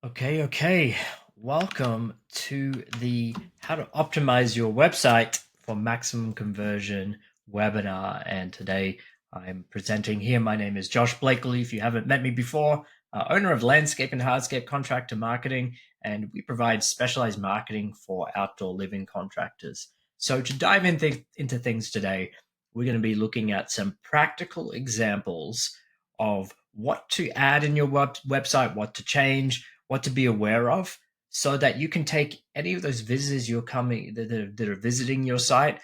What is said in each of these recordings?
Okay. Welcome to the How to Optimize Your Website for Maximum Conversion webinar. And today I'm presenting here. My name is Josh Blakely. If you haven't met me before, owner of Landscape and Hardscape Contractor Marketing, and we provide specialized marketing for outdoor living contractors. So to dive into things today, we're going to be looking at some practical examples of what to add in your website, what to change, what to be aware of, so that you can take any of those visitors that are visiting your site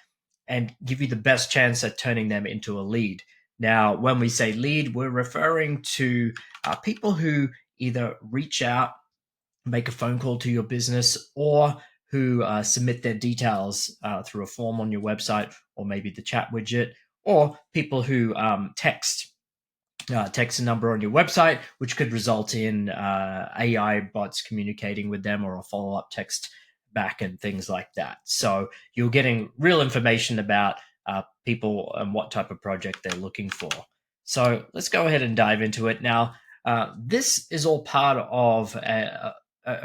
and give you the best chance at turning them into a lead. Now, when we say lead, we're referring to people who either reach out, make a phone call to your business, or who submit their details through a form on your website, or maybe the chat widget, or people who text a number on your website, which could result in AI bots communicating with them or a follow-up text back and things like that. So you're getting real information about people and what type of project they're looking for. So let's go ahead and dive into it. Now, this is all part of a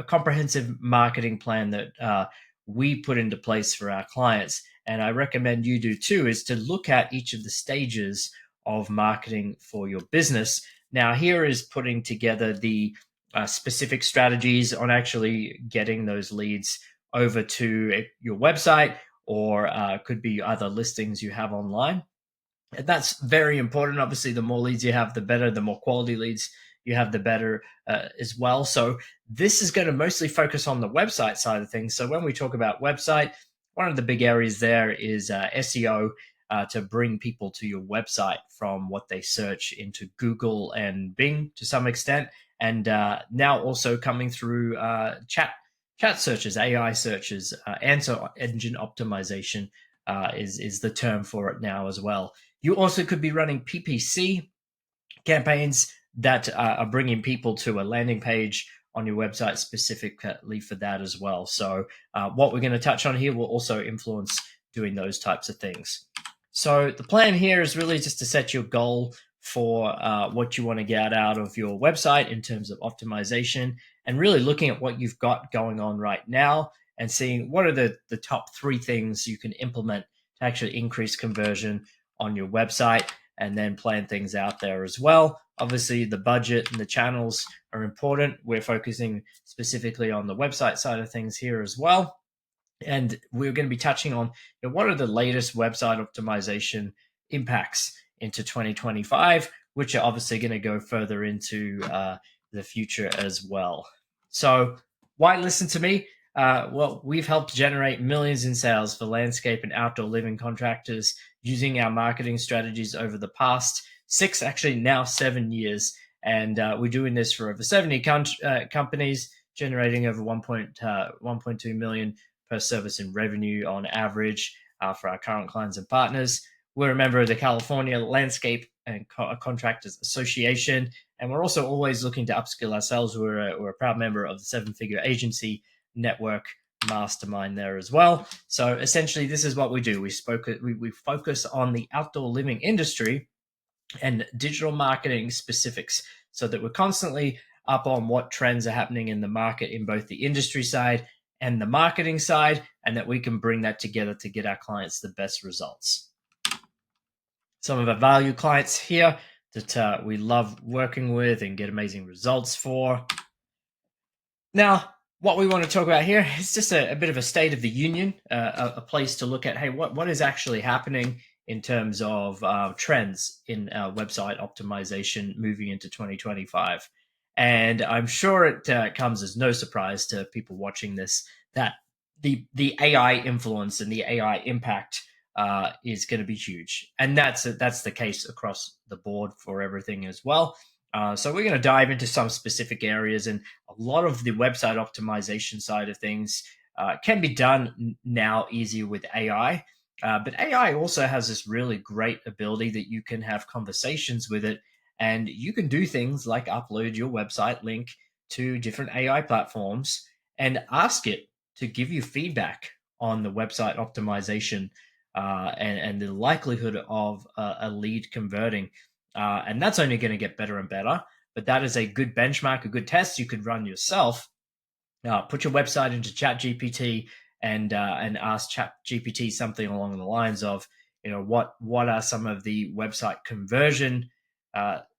comprehensive marketing plan that we put into place for our clients. And I recommend you do too, is to look at each of the stages of marketing for your business. Now, here is putting together the specific strategies on actually getting those leads over to your website, or could be other listings you have online. And that's very important. Obviously, the more leads you have, the better. The more quality leads you have, the better as well. So this is going to mostly focus on the website side of things. So when we talk about website, one of the big areas there is SEO, to bring people to your website from what they search into Google and Bing to some extent, and now also coming through chat searches, AI searches, answer engine optimization is the term for it now as well. You also could be running PPC campaigns that are bringing people to a landing page on your website specifically for that as well. So what we're going to touch on here will also influence doing those types of things. So the plan here is really just to set your goal for what you want to get out of your website in terms of optimization, and really looking at what you've got going on right now and seeing what are the top 3 things you can implement to actually increase conversion on your website, and then plan things out there as well. Obviously, the budget and the channels are important. We're focusing specifically on the website side of things here as well. And we're going to be touching on what are the latest website optimization impacts into 2025, which are obviously going to go further into the future as well. So why listen to me? Well, we've helped generate millions in sales for landscape and outdoor living contractors using our marketing strategies over the past 6, actually now 7 years. And we're doing this for over 70 companies, generating over 1.2 million per service in revenue on average for our current clients and partners. We're a member of the California Landscape and Contractors Association, and we're also always looking to upskill ourselves. We're a proud member of the 7-Figure Agency Network Mastermind there as well. So essentially, this is what we do. We focus on the outdoor living industry and digital marketing specifics, so that we're constantly up on what trends are happening in the market in both the industry side and the marketing side, and that we can bring that together to get our clients the best results. Some of our value clients here that we love working with and get amazing results for. Now, what we want to talk about here is just a bit of a state of the union, a place to look at, hey, what is actually happening in terms of trends in website optimization moving into 2025. And I'm sure it comes as no surprise to people watching this that the AI influence and the AI impact is going to be huge. And that's the case across the board for everything as well. So we're going to dive into some specific areas, and a lot of the website optimization side of things can be done now easier with AI. But AI also has this really great ability that you can have conversations with it, and you can do things like upload your website link to different AI platforms and ask it to give you feedback on the website optimization and the likelihood of a lead converting. And that's only going to get better and better. but that is a good benchmark, a good test you could run yourself. Put your website into ChatGPT and ask ChatGPT something along the lines of, what are some of the website conversion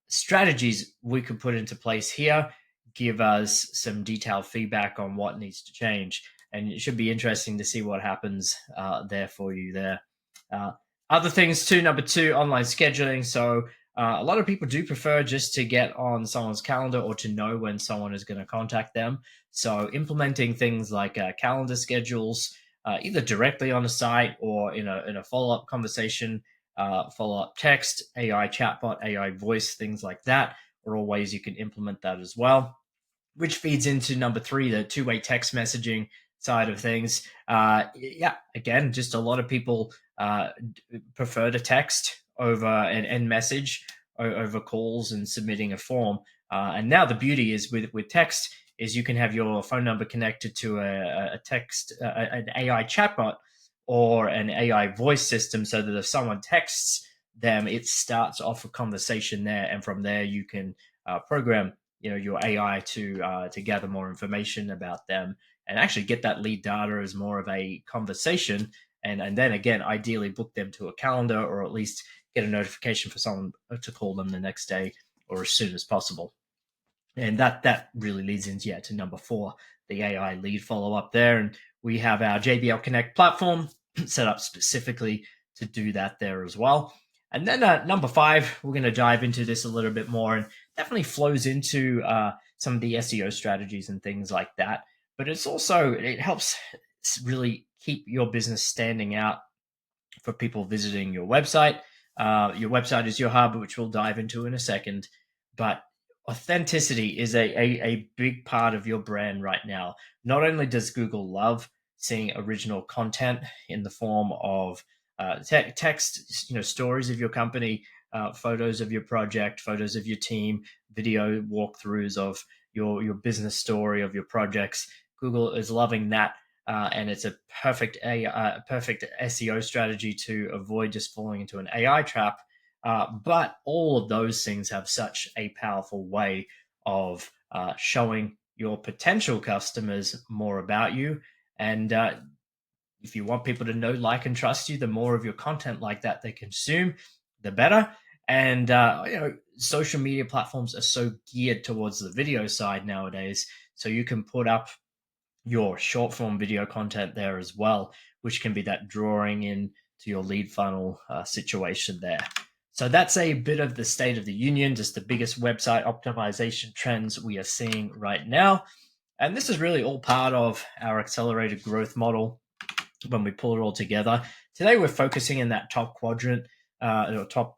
strategies we could put into place here? Give us some detailed feedback on what needs to change, and it should be interesting to see what happens there for you there. Other things too, number 2, online scheduling. So a lot of people do prefer just to get on someone's calendar or to know when someone is going to contact them. So implementing things like calendar schedules, either directly on a site or in a follow-up conversation, follow-up text, AI chatbot, AI voice, things like that are all ways you can implement that as well, which feeds into number 3, the two-way text messaging side of things. Again, just a lot of people prefer to text over and message over calls and submitting a form. And now the beauty is with text is you can have your phone number connected to a text, an AI chatbot or an AI voice system, so that if someone texts them, it starts off a conversation there, and from there you can program your AI to gather more information about them and actually get that lead data as more of a conversation, and then again ideally book them to a calendar, or at least get a notification for someone to call them the next day or as soon as possible. And that really leads into to number 4, the AI lead follow-up there. And we have our JBL Connect platform set up specifically to do that there as well. And then number 5, we're going to dive into this a little bit more, and definitely flows into some of the SEO strategies and things like that. But it helps really keep your business standing out for people visiting your website. Your website is your hub, which we'll dive into in a second. But authenticity is a big part of your brand right now. Not only does Google love seeing original content in the form of text, stories of your company, photos of your project, photos of your team, video walkthroughs of your business story of your projects. Google is loving that. And it's a perfect SEO strategy to avoid just falling into an AI trap. But all of those things have such a powerful way of showing your potential customers more about you. And if you want people to know, like, and trust you, the more of your content like that they consume, the better. And social media platforms are so geared towards the video side nowadays, so you can put up your short form video content there as well, which can be that drawing in to your lead funnel situation there. So that's a bit of the state of the union, just the biggest website optimization trends we are seeing right now. And this is really all part of our accelerated growth model when we pull it all together. Today, we're focusing in that top quadrant, or top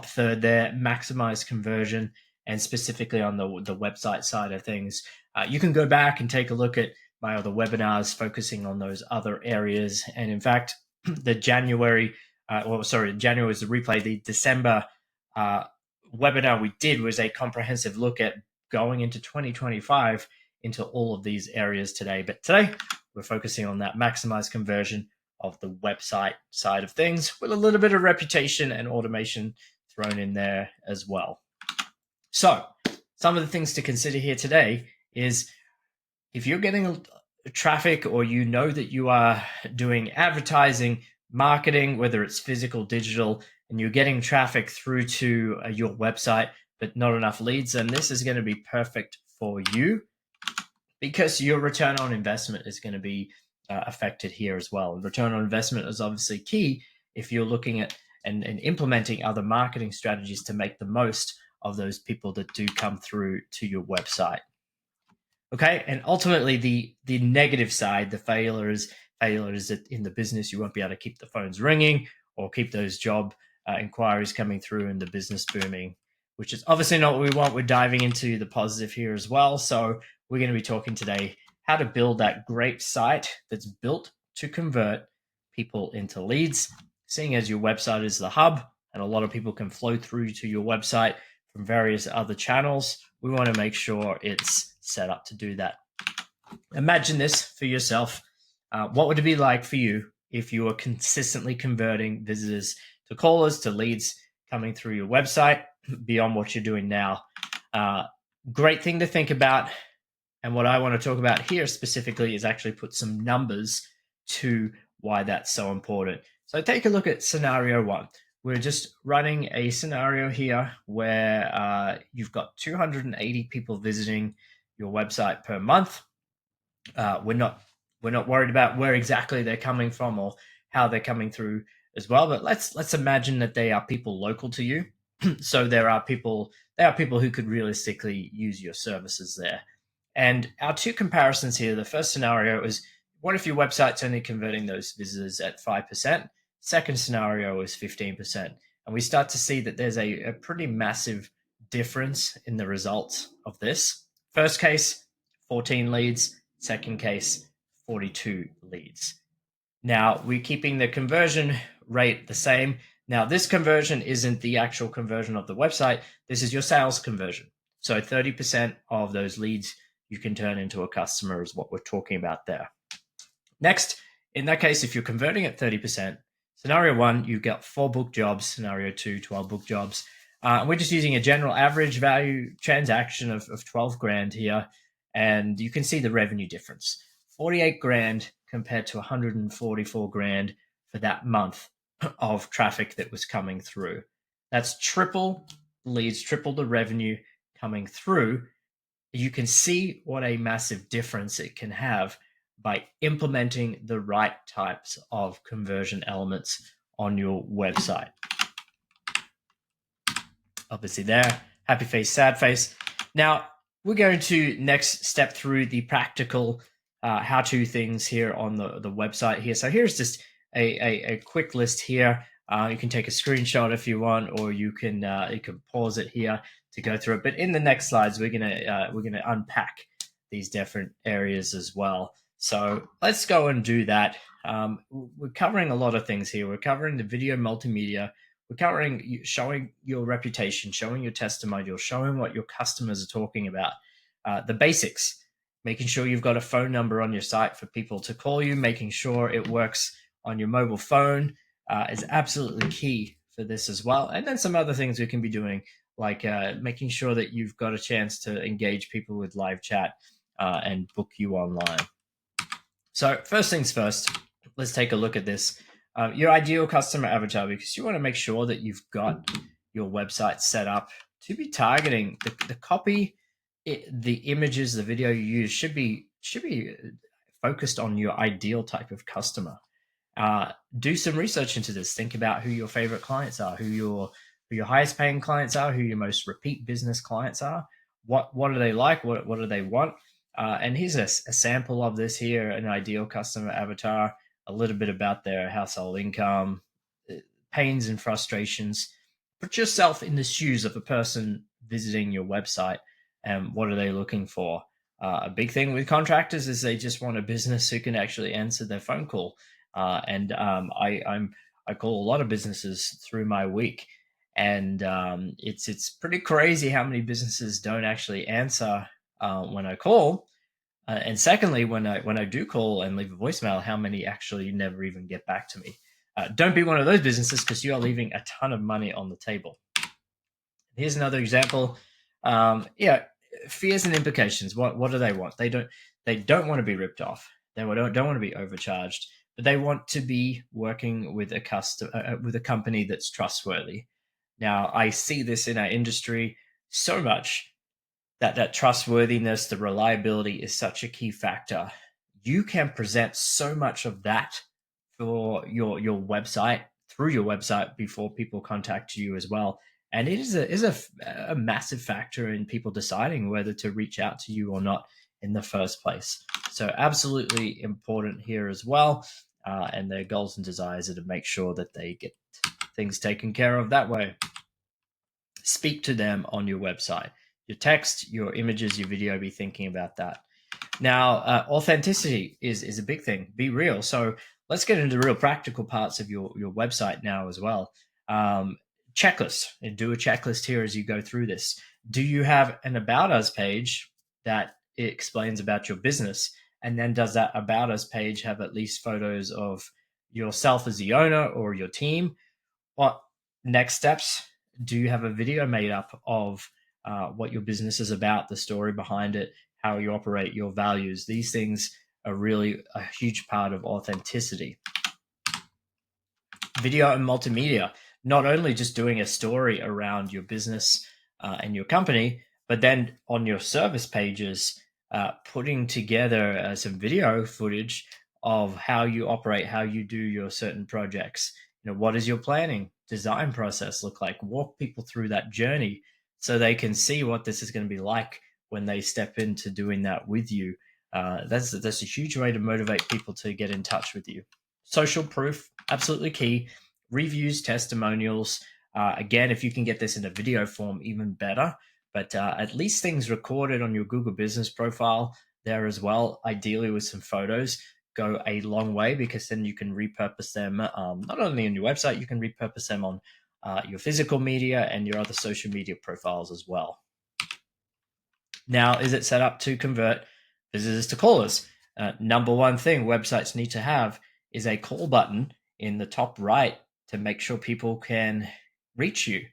third there, maximize conversion, and specifically on the website side of things. You can go back and take a look at my other webinars focusing on those other areas. And in fact, January was the replay. The December webinar we did was a comprehensive look at going into 2025 into all of these areas today. But today, we're focusing on that maximize conversion of the website side of things, with a little bit of reputation and automation thrown in there as well. So some of the things to consider here today is, if you're getting traffic, or that you are doing advertising, marketing, whether it's physical, digital, and you're getting traffic through to your website, but not enough leads, then this is going to be perfect for you, because your return on investment is going to be affected here as well. And return on investment is obviously key if you're looking at and implementing other marketing strategies to make the most of those people that do come through to your website. Okay, and ultimately the negative side, the failure is that in the business you won't be able to keep the phones ringing or keep those job inquiries coming through and the business booming, which is obviously not what we want. We're diving into the positive here as well. So we're going to be talking today how to build that great site that's built to convert people into leads, seeing as your website is the hub and a lot of people can flow through to your website from various other channels. We want to make sure it's set up to do that. Imagine this for yourself. What would it be like for you if you were consistently converting visitors to callers, to leads coming through your website beyond what you're doing now? Great thing to think about. And what I want to talk about here specifically is actually put some numbers to why that's so important. So take a look at scenario one. We're just running a scenario here where you've got 280 people visiting your website per month. We're not worried about where exactly they're coming from or how they're coming through as well. But let's imagine that they are people local to you. So there are people who could realistically use your services there. And our two comparisons here, the first scenario is, what if your website's only converting those visitors at 5%? Second scenario is 15%. And we start to see that there's a pretty massive difference in the results of this. First case, 14 leads. Second case, 42 leads. Now, we're keeping the conversion rate the same. Now, this conversion isn't the actual conversion of the website. This is your sales conversion. So 30% of those leads you can turn into a customer is what we're talking about there. Next, in that case, if you're converting at 30%, scenario one, you get 4 book jobs. Scenario two, 12 book jobs. We're just using a general average value transaction of 12 grand here. And you can see the revenue difference. 48 grand compared to 144 grand for that month of traffic that was coming through. That's triple leads, triple the revenue coming through. You can see what a massive difference it can have by implementing the right types of conversion elements on your website. Obviously there, happy face, sad face. Now, we're going to next step through the practical how-to things here on the website here. So here's just a quick list here. You can take a screenshot if you want, or you can pause it here to go through it. But in the next slides, we're gonna unpack these different areas as well. So let's go and do that. We're covering a lot of things here. We're covering the video multimedia. We're covering showing your reputation, showing your testimonials, showing what your customers are talking about, the basics, making sure you've got a phone number on your site for people to call you, making sure it works on your mobile phone is absolutely key for this as well. And then some other things we can be doing, like making sure that you've got a chance to engage people with live chat and book you online. So first things first, let's take a look at this. Your ideal customer avatar, because you want to make sure that you've got your website set up to be targeting the copy, the images, the video you use should be focused on your ideal type of customer. Do some research into this. Think about who your favorite clients are, who your highest paying clients are, who your most repeat business clients are. What are they like? What do they want? And here's a sample of this here, an ideal customer avatar, a little bit about their household income, pains and frustrations. Put yourself in the shoes of a person visiting your website, and what are they looking for? A big thing with contractors is they just want a business who can actually answer their phone call. I call a lot of businesses through my week, and it's pretty crazy how many businesses don't actually answer when I call. And secondly, when I do call and leave a voicemail, how many actually never even get back to me? Don't be one of those businesses, because you are leaving a ton of money on the table. Here's another example. Fears and implications. What do they want? They don't want to be ripped off. They don't want to be overcharged, but they want to be working with a company that's trustworthy. Now, I see this in our industry so much, that trustworthiness, the reliability is such a key factor. You can present so much of that for your website, through your website, before people contact you as well. And it is a massive factor in people deciding whether to reach out to you or not in the first place. So absolutely important here as well. And their goals and desires are to make sure that they get things taken care of that way. Speak to them on your website. Your text, your images, your video, be thinking about that. Now, authenticity is a big thing. Be real. So let's get into the real practical parts of your website now as well. Checklist. And do a checklist here as you go through this. Do you have an About Us page that explains about your business? And then does that About Us page have at least photos of yourself as the owner or your team? What next steps? Do you have a video made up of what your business is about, the story behind it, how you operate, your values. These things are really a huge part of authenticity. Video and multimedia, not only just doing a story around your business and your company, but then on your service pages, putting together some video footage of how you operate, how you do your certain projects. What does your planning design process look like? Walk people through that journey so they can see what this is going to be like when they step into doing that with you. That's a huge way to motivate people to get in touch with you. Social proof, absolutely key. Reviews, testimonials. Again, if you can get this in a video form, even better. But at least things recorded on your Google Business profile there as well, ideally with some photos, go a long way, because then you can repurpose them not only on your website, you can repurpose them on your physical media and your other social media profiles as well. Now, is it set up to convert visitors to callers? Number one thing websites need to have is a call button in the top right to make sure people can reach you.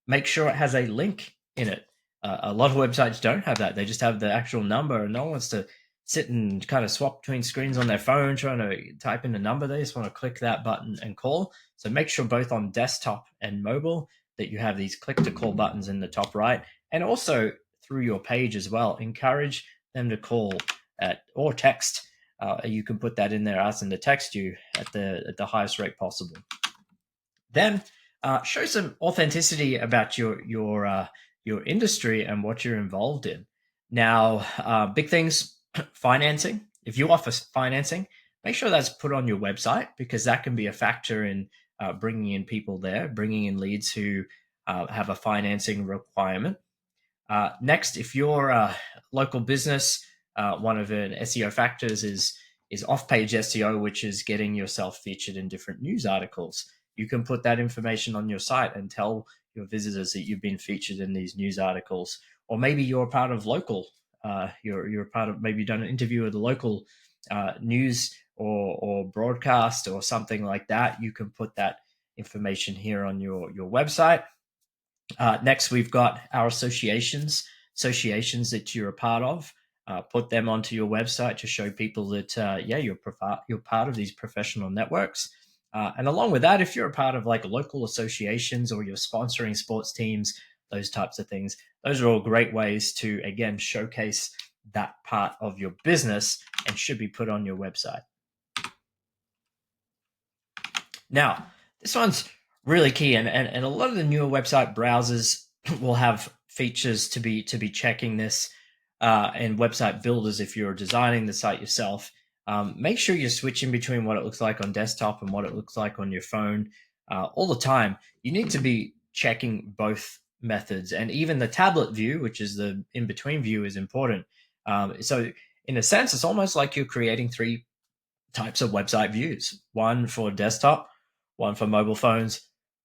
Make sure it has a link in it. A lot of websites don't have that. They just have the actual number, and no one wants to sit and kind of swap between screens on their phone trying to type in a number. They just want to click that button and call. So make sure both on desktop and mobile that you have these click to call buttons in the top right, and also through your page as well. Encourage them to call or text. You can put that in there, ask them to text you at the highest rate possible. Then show some authenticity about your industry and what you're involved in. Now, big things, financing. If you offer financing, make sure that's put on your website, because that can be a factor in bringing in people there, bringing in leads who have a financing requirement. Next, if you're a local business, one of an SEO factors is off-page SEO, which is getting yourself featured in different news articles. You can put that information on your site and tell your visitors that you've been featured in these news articles. Or maybe you're part of local, you're part of, maybe you've done an interview with a local news or broadcast or something like that. You can put that information here on your website. Next, we've got our associations that you're a part of. Put them onto your website to show people that, you're part of these professional networks. And along with that, if you're a part of like local associations or you're sponsoring sports teams, those types of things, those are all great ways to, again, showcase that part of your business and should be put on your website. Now, this one's really key, and a lot of the newer website browsers will have features to be checking this, and website builders, if you're designing the site yourself, make sure you're switching between what it looks like on desktop and what it looks like on your phone all the time. You need to be checking both methods, and even the tablet view, which is the in-between view, is important. So in a sense, it's almost like you're creating three types of website views: one for desktop, one for mobile phones,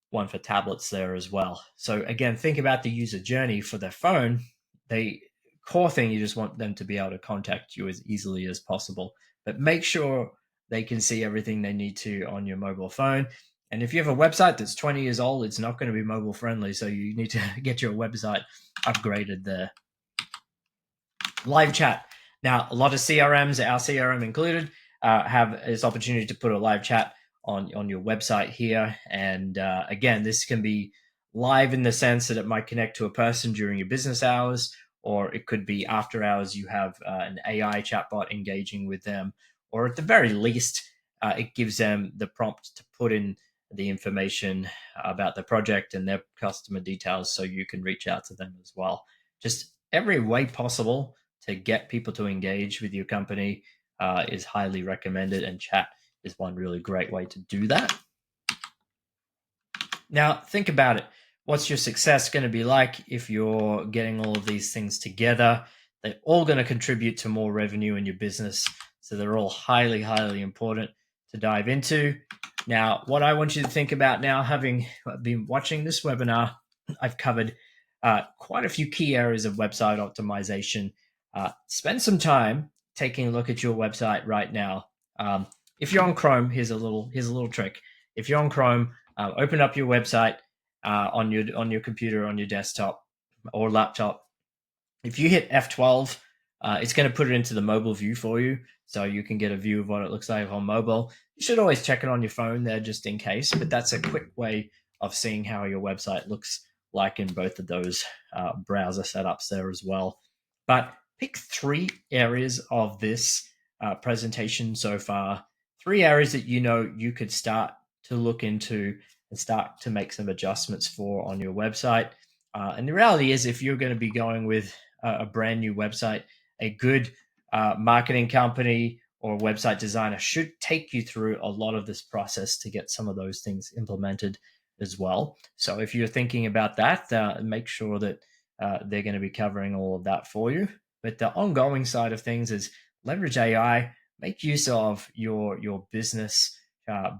one for tablets there as well. So again, think about the user journey for their phone. The core thing, you just want them to be able to contact you as easily as possible, but make sure they can see everything they need to on your mobile phone. And if you have a website that's 20 years old, it's not going to be mobile friendly, so you need to get your website upgraded there. Live chat. Now, a lot of CRMs, our CRM included, have this opportunity to put a live chat on your website here. And again, this can be live in the sense that it might connect to a person during your business hours, or it could be after hours you have an AI chatbot engaging with them, or at the very least, it gives them the prompt to put in the information about the project and their customer details so you can reach out to them as well. Just every way possible to get people to engage with your company is highly recommended, and chat is one really great way to do that. Now, think about it. What's your success going to be like if you're getting all of these things together? They're all going to contribute to more revenue in your business, so they're all highly, highly important to dive into. Now, what I want you to think about now, having been watching this webinar, I've covered quite a few key areas of website optimization. Spend some time taking a look at your website right now. If you're on Chrome, here's a little trick. If you're on Chrome, open up your website on your computer, on your desktop. or laptop. If you hit F12, it's going to put it into the mobile view for you, so you can get a view of what it looks like on mobile. You should always check it on your phone there just in case, but that's a quick way of seeing how your website looks like in both of those browser setups there as well. But pick 3 areas of this presentation so far, 3 areas that you know you could start to look into and start to make some adjustments for on your website. And the reality is, if you're going to be going with a brand new website, a good marketing company or website designer should take you through a lot of this process to get some of those things implemented as well. So if you're thinking about that, make sure that they're going to be covering all of that for you. But the ongoing side of things is leverage AI, make use of your business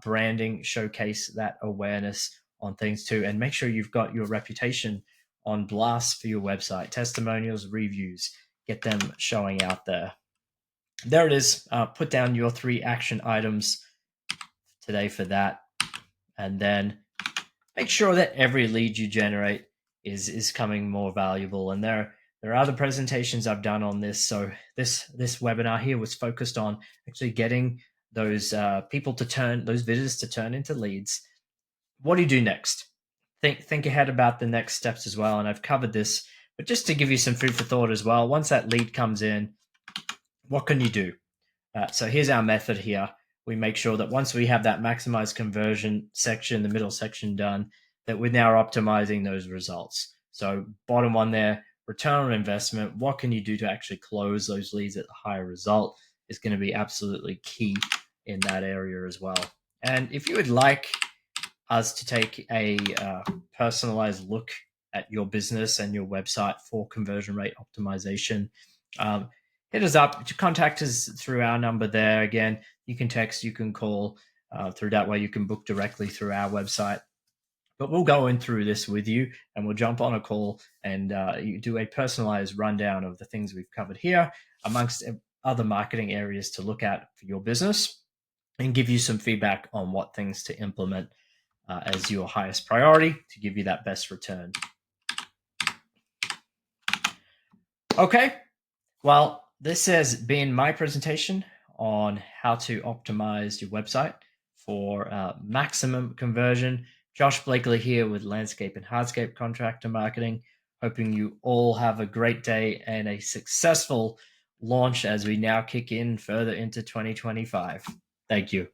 branding, showcase that awareness on things too, and make sure you've got your reputation on blast for your website. Testimonials, reviews, get them showing out there. There it is. Put down your 3 action items today for that, and then make sure that every lead you generate is coming more valuable. And there are other presentations I've done on this. So this webinar here was focused on actually getting those people to turn those visitors to turn into leads. What do you do next? Think ahead about the next steps as well. And I've covered this, but just to give you some food for thought as well. Once that lead comes in, what can you do? So here's our method here. We make sure that once we have that maximize conversion section, the middle section done, that we're now optimizing those results. So bottom one there, return on investment. What can you do to actually close those leads at the higher result is going to be absolutely key in that area as well. And if you would like us to take a personalized look at your business and your website for conversion rate optimization, hit us up. Contact us through our number there. Again, you can text, you can call through that way. You can book directly through our website. But we'll go in through this with you, and we'll jump on a call and you do a personalized rundown of the things we've covered here, amongst other marketing areas to look at for your business, and give you some feedback on what things to implement as your highest priority to give you that best return. Okay, well, this has been my presentation on how to optimize your website for maximum conversion. Josh Blakely here with Landscape and Hardscape Contractor Marketing. Hoping you all have a great day and a successful launch as we now kick in further into 2025. Thank you.